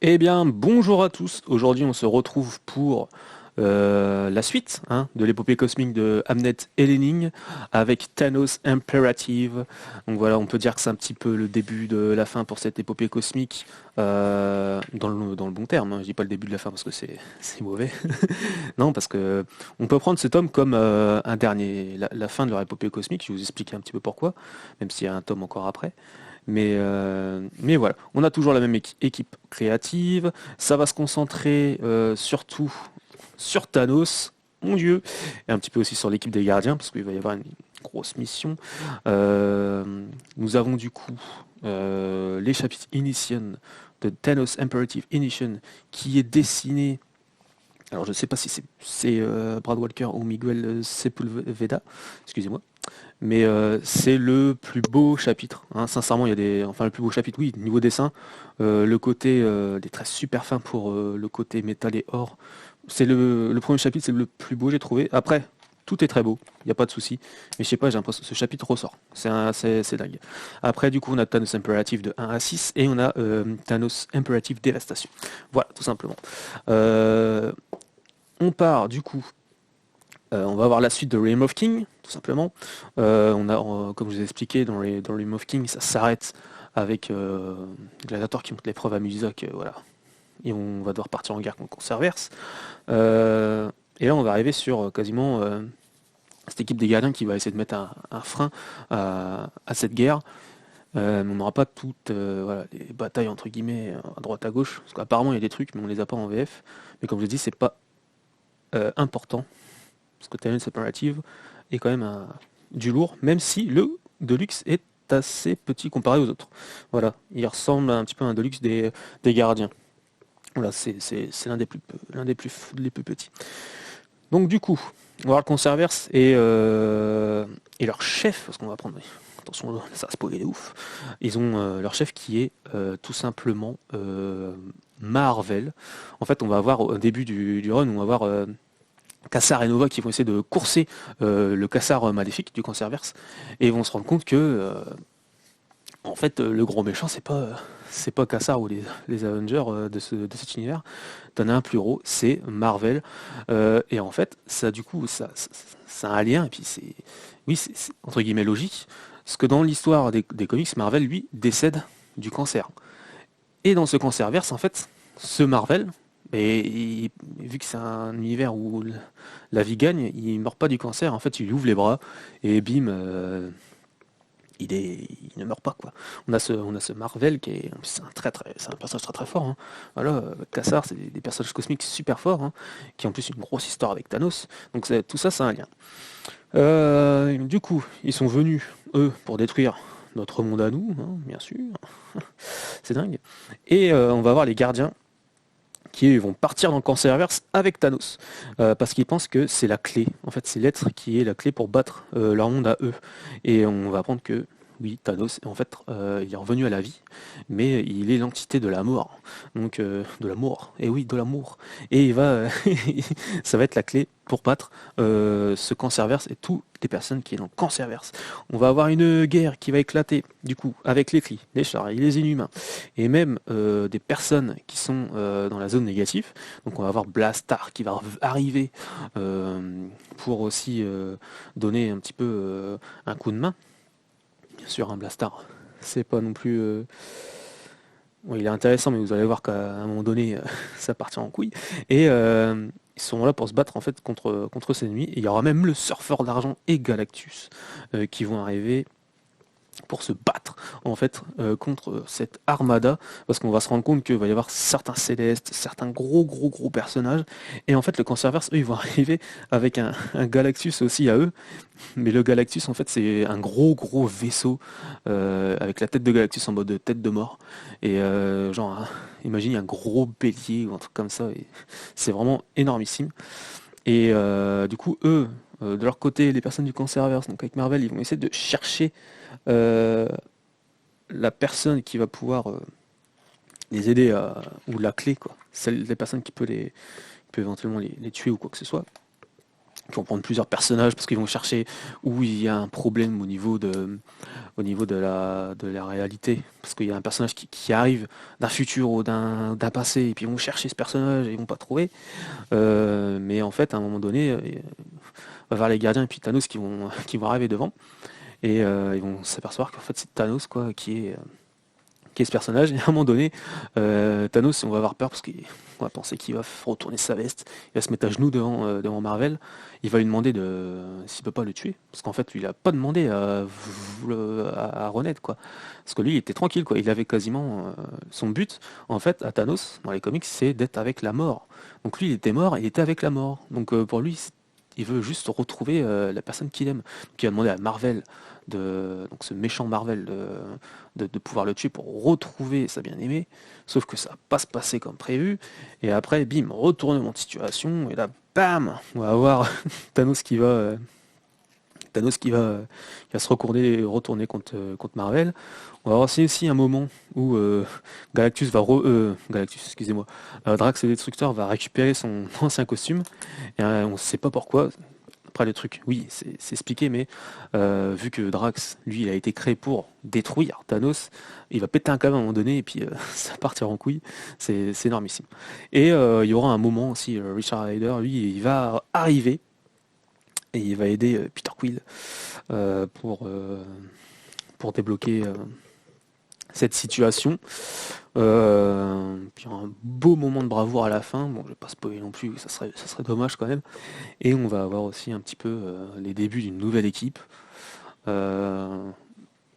Eh bien, bonjour à tous. Aujourd'hui, on se retrouve pour la suite de l'épopée cosmique de Hamnet et Lenin avec Thanos Imperative. Donc voilà, on peut dire que c'est un petit peu le début de la fin pour cette épopée cosmique, dans le bon terme. Je dis pas le début de la fin parce que c'est mauvais. Non, parce que on peut prendre cet tome comme un dernier, la fin de leur épopée cosmique. Je vais vous expliquer un petit peu pourquoi, même s'il y a un tome encore après. Mais voilà, on a toujours la même équipe créative. Ça va se concentrer surtout sur Thanos, mon Dieu, et un petit peu aussi sur l'équipe des gardiens, parce qu'il va y avoir une grosse mission. Nous avons du coup les chapitres Initiation de Thanos Imperative Initiation, qui est dessiné. Alors je ne sais pas si c'est Brad Walker ou Miguel Sepulveda, excusez-moi. Mais c'est le plus beau chapitre, hein. Sincèrement, il y a enfin le plus beau chapitre, oui, niveau dessin, le côté, des traits super fins pour le côté métal et or. C'est le premier chapitre, c'est le plus beau, j'ai trouvé. Après, tout est très beau, il n'y a pas de souci. Mais je sais pas, j'ai l'impression que ce chapitre ressort. C'est dingue. Après, du coup, on a Thanos Imperative de 1 à 6 et on a Thanos Imperative Dévastation. Voilà, tout simplement. Euh, on part du coup. On va avoir la suite de Realm of King, tout simplement. Comme je vous ai expliqué, dans Realm of King, ça s'arrête avec Gladiator qui montre l'épreuve à Muzak, voilà. Et on va devoir partir en guerre contre Conserverse. Et là, on va arriver sur quasiment cette équipe des gardiens qui va essayer de mettre un frein à cette guerre. On n'aura pas toutes voilà, les batailles entre guillemets à droite à gauche, parce qu'apparemment il y a des trucs, mais on les a pas en VF. Mais comme je dis, c'est pas important parce que Talent Separative est quand même du lourd, même si le Deluxe est assez petit comparé aux autres. Voilà, il ressemble un petit peu à un Deluxe des gardiens. Voilà, c'est les plus petits. Donc du coup, on va voir le Conserverse et leur chef, parce qu'on va prendre. Attention, ça va spoiler de ouf. Ils ont leur chef qui est tout simplement Marvel. En fait, on va avoir au début du run, on va voir Cassar et Nova qui vont essayer de courser le Cassar maléfique du Cancerverse et ils vont se rendre compte que en fait le gros méchant c'est pas Cassar ou les Avengers de cet univers. T'en as un plus gros, c'est Marvel. Et en fait ça du coup ça a un lien et puis c'est entre guillemets logique parce que dans l'histoire des comics Marvel lui décède du cancer et dans ce Cancerverse en fait ce Marvel vu que c'est un univers où la vie gagne, il meurt pas du cancer. En fait, il ouvre les bras et bim, il ne meurt pas quoi. On a ce Marvel qui est, c'est un personnage très très fort, hein. Voilà, Cassar, c'est des personnages cosmiques super forts, hein, qui ont en plus une grosse histoire avec Thanos. Donc tout ça, c'est un lien. Du coup, ils sont venus eux pour détruire notre monde à nous, hein, bien sûr. C'est dingue. Et on va voir les gardiens qui vont partir dans le Cancerverse avec Thanos, parce qu'ils pensent que c'est la clé. En fait, c'est l'être qui est la clé pour battre leur monde à eux. Et on va apprendre que oui, Thanos, en fait, il est revenu à la vie, mais il est l'entité de la mort. Donc, de l'amour. Et oui, de l'amour. Et ça va être la clé pour battre ce Cancerverse et toutes les personnes qui sont dans le Cancerverse. On va avoir une guerre qui va éclater, du coup, avec les Kree, les chars et les Inhumains, et même des personnes qui sont dans la zone négative. Donc on va avoir Blastar qui va arriver pour aussi donner un petit peu un coup de main. Bien sûr, un Blastar, c'est pas non plus... Bon, il est intéressant, mais vous allez voir qu'à un moment donné, ça partira en couille. Et ils sont là pour se battre en fait contre ces ennemis. Et il y aura même le Surfeur d'Argent et Galactus qui vont arriver pour se battre en fait contre cette armada parce qu'on va se rendre compte qu'il va y avoir certains célestes, certains gros personnages et en fait le Cancerverse eux ils vont arriver avec un Galactus aussi à eux, mais le Galactus en fait c'est un gros vaisseau avec la tête de Galactus en mode tête de mort et imagine un gros bélier ou un truc comme ça et c'est vraiment énormissime et du coup eux de leur côté les personnes du Cancerverse donc avec Marvel ils vont essayer de chercher euh, la personne qui va pouvoir les aider ou la clé, quoi. Celle des personnes qui peut éventuellement les tuer ou quoi que ce soit. Ils vont prendre plusieurs personnages parce qu'ils vont chercher où il y a un problème au niveau de la réalité. Parce qu'il y a un personnage qui arrive d'un futur ou d'un passé, et puis ils vont chercher ce personnage et ils vont pas trouver. Mais en fait, à un moment donné, on va voir les gardiens et puis Thanos qui vont arriver devant. Et ils vont s'apercevoir qu'en fait c'est Thanos quoi, qui est ce personnage. Et à un moment donné, Thanos, on va avoir peur parce qu'on va penser qu'il va retourner sa veste, il va se mettre à genoux devant Marvel, il va lui demander s'il peut pas le tuer. Parce qu'en fait, lui, il a pas demandé à renaître, quoi. Parce que lui, il était tranquille, quoi. Il avait quasiment son but, en fait, à Thanos, dans les comics, c'est d'être avec la mort. Donc lui, il était mort, il était avec la mort. Donc pour lui, il veut juste retrouver la personne qu'il aime. Donc il a demandé à Marvel, donc ce méchant Marvel, de pouvoir le tuer pour retrouver sa bien-aimée. Sauf que ça va pas se passer comme prévu. Et après, bim, retournement de situation. Et là, bam, on va avoir Thanos qui va se retourner contre Marvel. On va avoir aussi un moment où Galactus, excusez-moi, Drax le Destructeur va récupérer son ancien costume. Et on ne sait pas pourquoi. Après le truc, oui, c'est expliqué, mais vu que Drax, lui, il a été créé pour détruire Thanos, il va péter un câble à un moment donné et puis ça va partir en couille. C'est énormissime. Et il y aura un moment aussi, Richard Rider, lui, il va arriver et il va aider Peter Quill euh, pour, euh, pour débloquer cette situation. Puis un beau moment de bravoure à la fin. Bon, je vais pas spoiler non plus, ça serait dommage quand même. Et on va avoir aussi un petit peu les débuts d'une nouvelle équipe. Euh,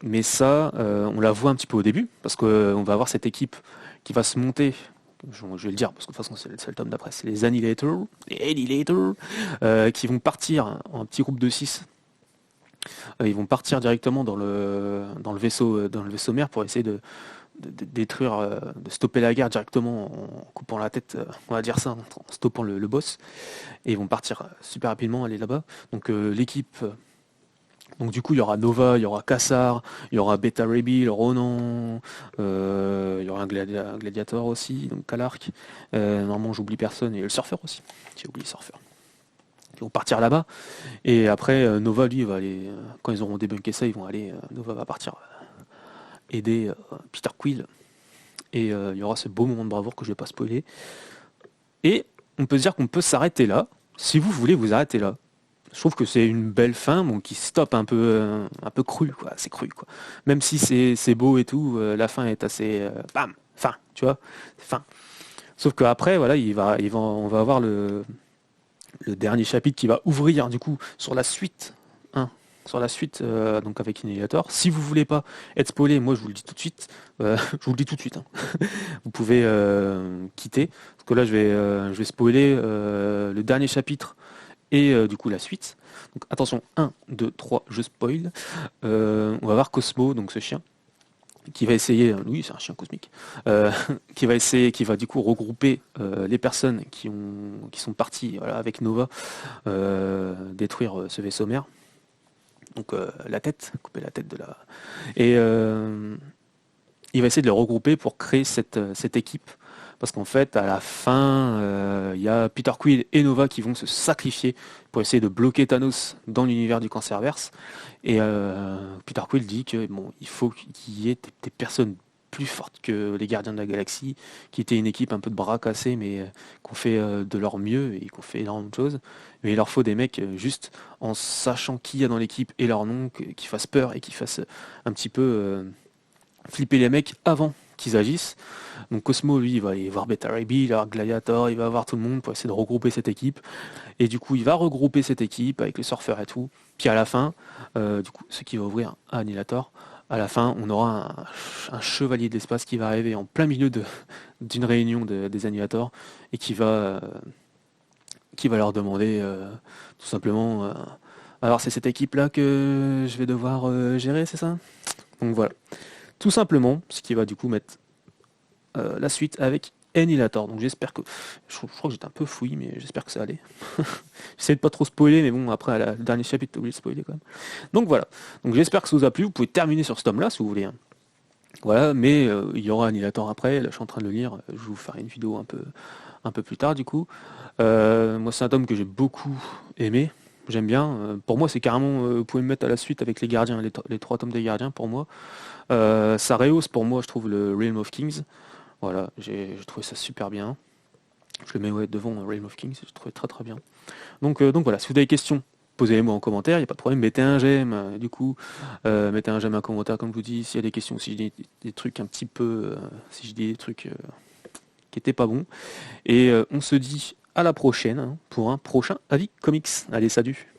mais ça, on la voit un petit peu au début, parce qu'on va avoir cette équipe qui va se monter. Je vais le dire, parce que de toute façon c'est le tome d'après, c'est les Annihilators, qui vont partir en petit groupe de 6. Ils vont partir directement dans le vaisseau mère pour essayer de détruire, de stopper la guerre directement en coupant la tête, on va dire ça, en stoppant le boss. Et ils vont partir super rapidement, aller là-bas. Donc l'équipe, donc du coup il y aura Nova, il y aura Cassar, il y aura Beta Ray Bill, Ronan, il y aura un Gladiator aussi, donc Kalark. Normalement j'oublie personne, et le surfeur aussi. J'ai oublié le surfeur. Ils vont partir là-bas. Et après Nova lui va aller, quand ils auront débunké ça, Nova va partir aider Peter Quill. Et il y aura ce beau moment de bravoure que je vais pas spoiler. Et on peut se dire qu'on peut s'arrêter là. Si vous voulez vous arrêter là. Je trouve que c'est une belle fin, bon, qui stoppe un peu cru, quoi. C'est cru, quoi. Même si c'est beau et tout, la fin est assez bam, fin, tu vois, fin. Sauf qu'après, voilà, on va avoir le dernier chapitre qui va ouvrir du coup sur la suite, hein, sur la suite, donc avec Annihilator. Si vous voulez pas être spoilé, moi je vous le dis tout de suite, je vous le dis tout de suite, hein. Vous pouvez quitter, parce que là je vais spoiler le dernier chapitre et du coup la suite. Donc attention, 1, 2, 3, je spoil. On va voir Cosmo, donc ce chien, qui va essayer, oui c'est un chien cosmique, qui va du coup regrouper les personnes qui sont parties, voilà, avec Nova, détruire ce vaisseau mère. Donc couper la tête de la... Et il va essayer de les regrouper pour créer cette équipe. Parce qu'en fait, à la fin, il y a Peter Quill et Nova qui vont se sacrifier pour essayer de bloquer Thanos dans l'univers du Cancerverse. Et Peter Quill dit que bon, il faut qu'il y ait des personnes plus fortes que les Gardiens de la Galaxie, qui étaient une équipe un peu de bras cassés, mais qu'on fait de leur mieux et qu'on fait énormément de choses. Mais il leur faut des mecs juste en sachant qui y a dans l'équipe et leur nom, qui fassent peur et qui fassent un petit peu flipper les mecs avant qu'ils agissent. Donc Cosmo, lui, il va aller voir Beta Ray Bill, il va voir Gladiator, il va voir tout le monde pour essayer de regrouper cette équipe. Et du coup, il va regrouper cette équipe avec les surfeurs et tout. Puis à la fin, du coup, ce qui va ouvrir à Annihilator, à la fin, on aura un chevalier de l'espace qui va arriver en plein milieu d'une réunion des Annihilators et qui va leur demander tout simplement alors c'est cette équipe-là que je vais devoir gérer, c'est ça? Donc voilà. Tout simplement, ce qui va du coup mettre la suite avec Annihilator. Donc j'espère que... Je crois que j'étais un peu fouillis, mais j'espère que ça allait. J'essaie de pas trop spoiler, mais bon, après, le dernier chapitre, t'as oublié de spoiler quand même. Donc voilà. Donc j'espère que ça vous a plu. Vous pouvez terminer sur ce tome-là, si vous voulez, hein. Voilà, mais il y aura Annihilator après. Là, je suis en train de le lire. Je vais vous faire une vidéo un peu plus tard, du coup. Moi, c'est un tome que j'ai beaucoup aimé. j'aime bien. Pour moi, c'est carrément, vous pouvez me mettre à la suite avec les gardiens, les 3 tomes des gardiens pour moi. Ça rehausse pour moi, je trouve, le Realm of Kings. Voilà, j'ai trouvé ça super bien. Je le mets ouais, devant Realm of Kings, j'ai trouvé très très bien. Donc voilà, si vous avez des questions, posez-les-moi en commentaire, il n'y a pas de problème, mettez un j'aime, du coup, mettez un j'aime, un commentaire comme je vous dis, s'il y a des questions, si j'ai des trucs un petit peu, si j'ai des trucs qui étaient pas bons. Et on se dit à la prochaine hein, pour un prochain avis comics. Allez, salut!